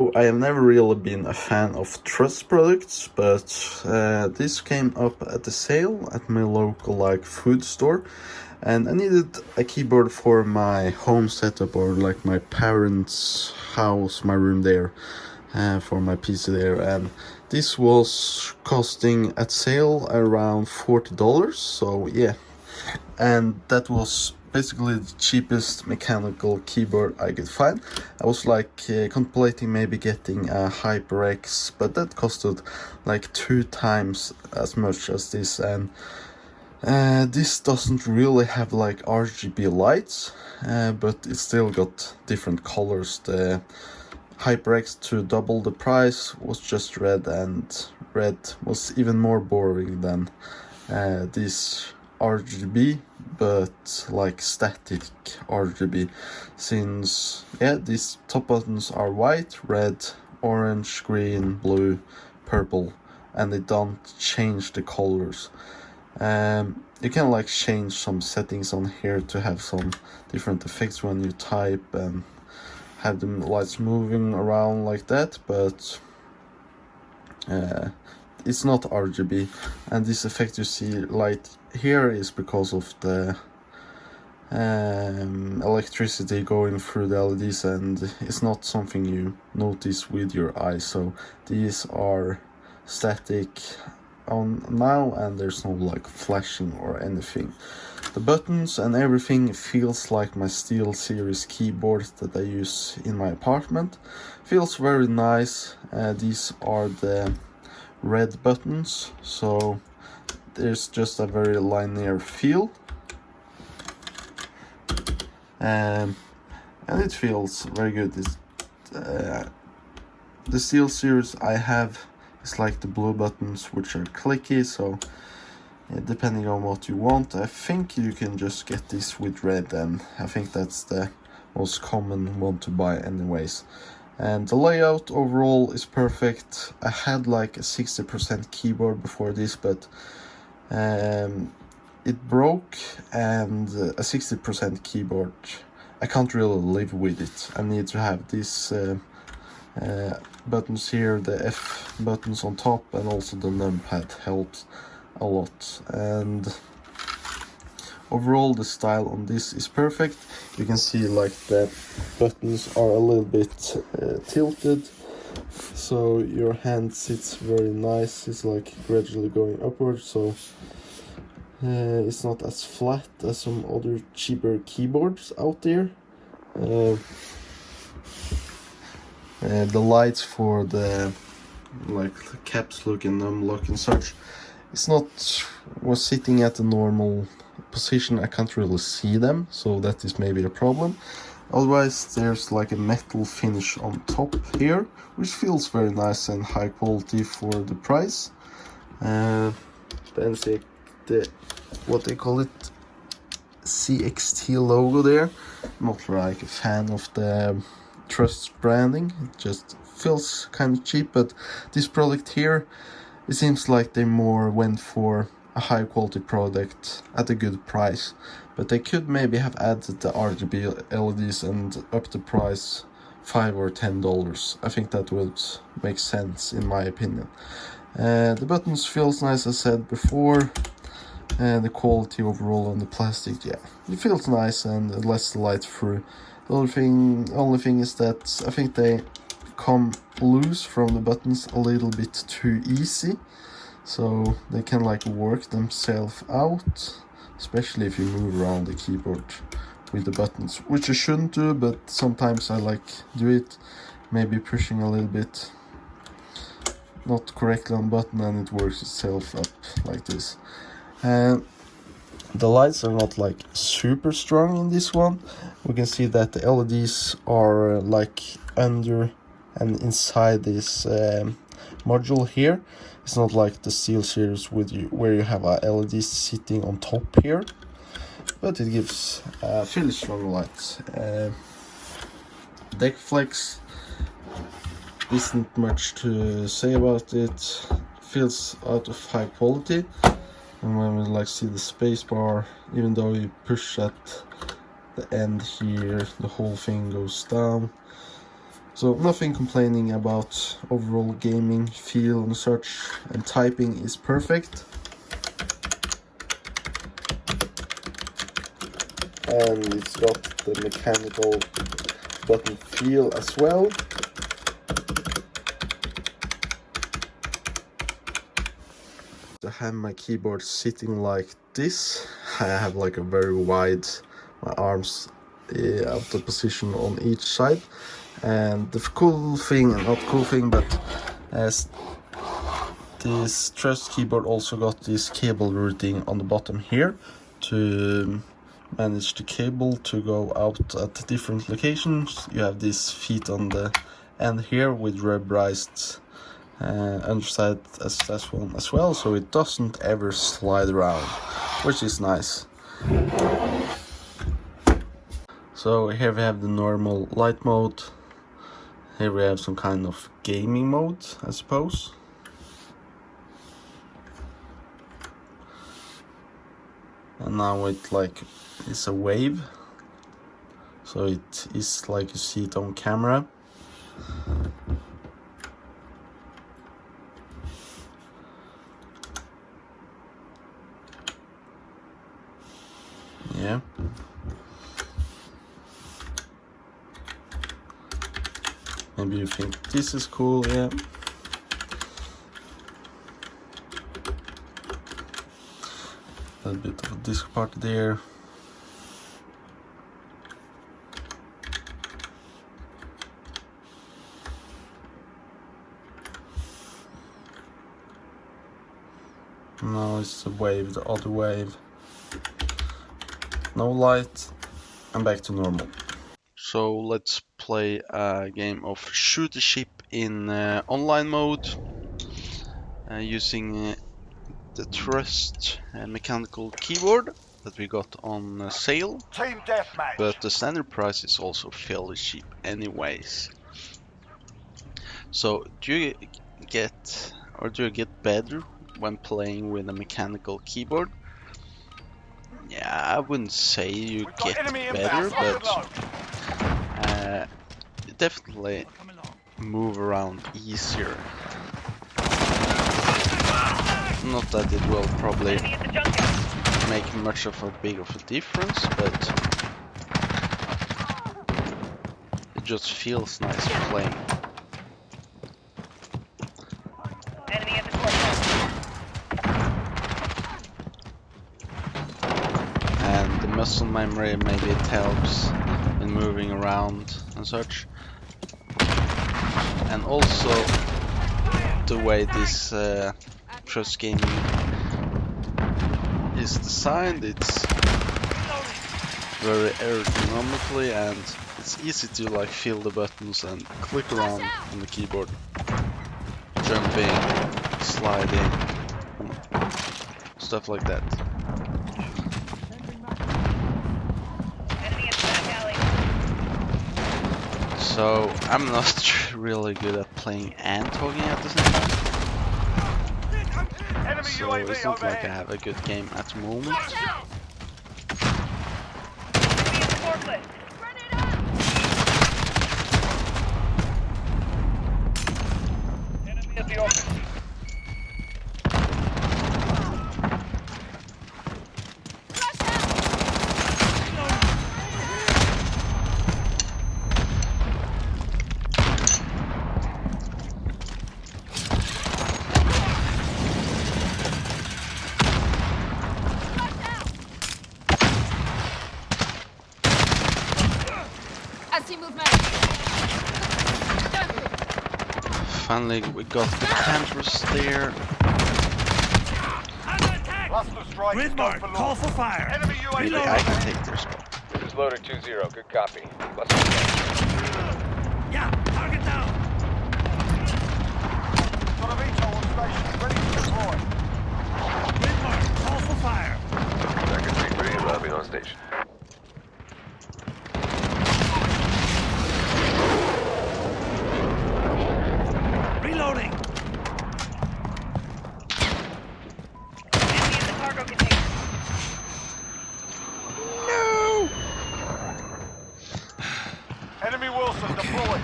I have never really been a fan of Trust products, but this came up at the sale at my local food store, and I needed a keyboard for my home setup, or like my parents' house, my room there, for my PC there, and this was costing at sale around $40. So yeah, and that was basically the cheapest mechanical keyboard I could find. I was contemplating maybe getting a HyperX, but that costed like 2 times as much as this, and this doesn't really have like RGB lights, but it still got different colors. The HyperX, to double the price, was just red, and red was even more boring than this RGB, but like static RGB, since yeah, these top buttons are white, red, orange, green, blue, purple, and they don't change the colors. You can like change some settings on here to have some different effects when you type and have the lights moving around like that, but it's not RGB, and this effect you see light here is because of the electricity going through the LEDs, and it's not something you notice with your eyes. So these are static on now, and there's no like flashing or anything. The buttons and everything feels like my SteelSeries keyboard that I use in my apartment. Feels very nice. These are the red buttons, so there's just a very linear feel, and it feels very good. The SteelSeries I have is like the blue buttons, which are clicky, so depending on what you want, I think you can just get this with red, and I think that's the most common one to buy anyways. And the layout overall is perfect. I had like a 60% keyboard before this, but it broke, and a 60% keyboard, I can't really live with it. I need to have these buttons here, the F buttons on top, and also the numpad helps a lot. And overall the style on this is perfect. You can see like the buttons are a little bit tilted, so your hand sits very nice. It's like gradually going upwards, so it's not as flat as some other cheaper keyboards out there. The lights for the caps lock and num lock and such, it's not was sitting at a normal position. I can't really see them, so that is maybe a problem. Otherwise, there's like a metal finish on top here, which feels very nice and high quality for the price. Then the what they call it, GXT logo there. Not like a fan of the Trust branding. It just feels kind of cheap, but this product here, it seems like they more went for a high quality product at a good price, but they could maybe have added the RGB LEDs and up the price $5 or $10. I think that would make sense in my opinion. The buttons feels nice, as I said before, and the quality overall on the plastic, yeah, it feels nice and it lets the light through. The only thing is that I think they come loose from the buttons a little bit too easy, so they can like work themselves out, especially if you move around the keyboard with the buttons, which you shouldn't do, but sometimes I like do it, maybe pushing a little bit not correctly on button, and it works itself up like this. And the lights are not like super strong in this one. We can see that the LEDs are like under and inside this module here. It's not like the SteelSeries with you where you have a LED sitting on top here, but it gives fairly strong lights. Deck flex, isn't much to say about it. Feels out of high quality. And when we like see the space bar, even though you push at the end here, the whole thing goes down. So nothing complaining about overall gaming feel and such, and typing is perfect. And it's got the mechanical button feel as well. I have my keyboard sitting like this. I have like a very wide, my arms out the position on each side. And the cool thing, not cool thing, but as this Trust keyboard also got this cable routing on the bottom here to manage the cable to go out at different locations. You have these feet on the end here with rubberized underside as that one as well, so it doesn't ever slide around, which is nice. So here we have the normal light mode. Here we have some kind of gaming mode, I suppose. And now it like is a wave, so it is like you see it on camera. Yeah. Maybe you think this is cool, yeah. A little bit of a disc part there. Now it's a wave, the other wave. No light, and back to normal. So let's play a game of shoot the ship in online mode using the Trust mechanical keyboard that we got on sale. Team deathmatch. But the standard price is also fairly cheap anyways. So do you get better when playing with a mechanical keyboard? Yeah, I wouldn't say you get better, but you definitely move around easier. Not that it will probably make much of a big of a difference, but it just feels nice playing. And the muscle memory, maybe it helps in moving around and such. And also the way this Trust gaming is designed, it's very ergonomically and it's easy to like feel the buttons and click around on the keyboard, jumping, sliding, stuff like that. So I'm not really good at playing and talking at the same time. So it's not like I have a good game at the moment. Enemy at the office. Finally we got the cameras there. Grid mark, call for fire. Enemy UAV. Maybe I can take their spot. This is loader 2-0. Good copy. Yeah, target down. Got a VTOL on station, ready to deploy. Grid mark, call for fire. Second 3-3, lobby on station. Reloading. Enemy in the cargo container. No! Enemy Wilson deployed.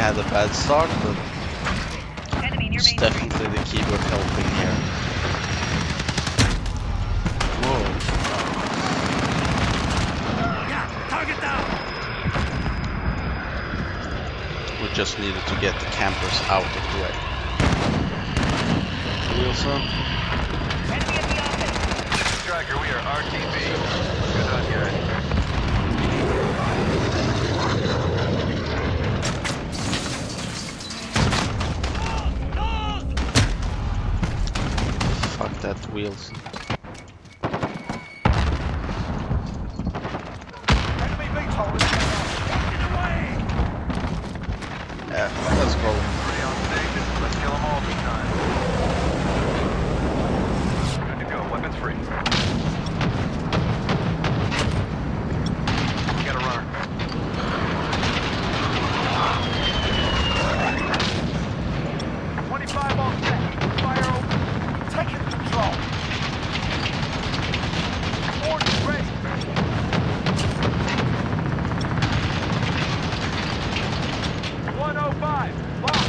had a bad start, but Enemy near it's Main Street. definitely the keyboard helping here. Whoa. Yeah, target down. We just needed to get the campers out of the way. Wilson. Enemy at the office. Striker, we are RTB. Good on you. Fuck that, Wilson. Enemy VTOL is get away. Yeah, let's go. 3 on station. Let's kill them all this time. Good to go. Weapons free. Got a runner. $25 on set. Fire open. Taking control. Orange is ready. $105. Lock.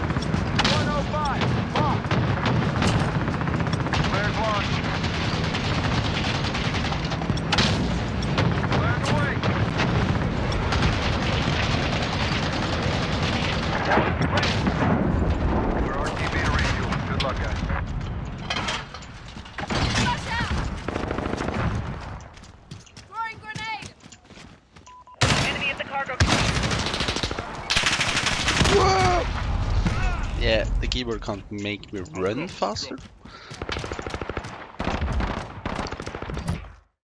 $105. Lock. Flares launched. Flares away. We're RTB to refuel. Good luck, guys. Throwing grenade! Enemy at the cargo container. Yeah, the keyboard can't make me run faster,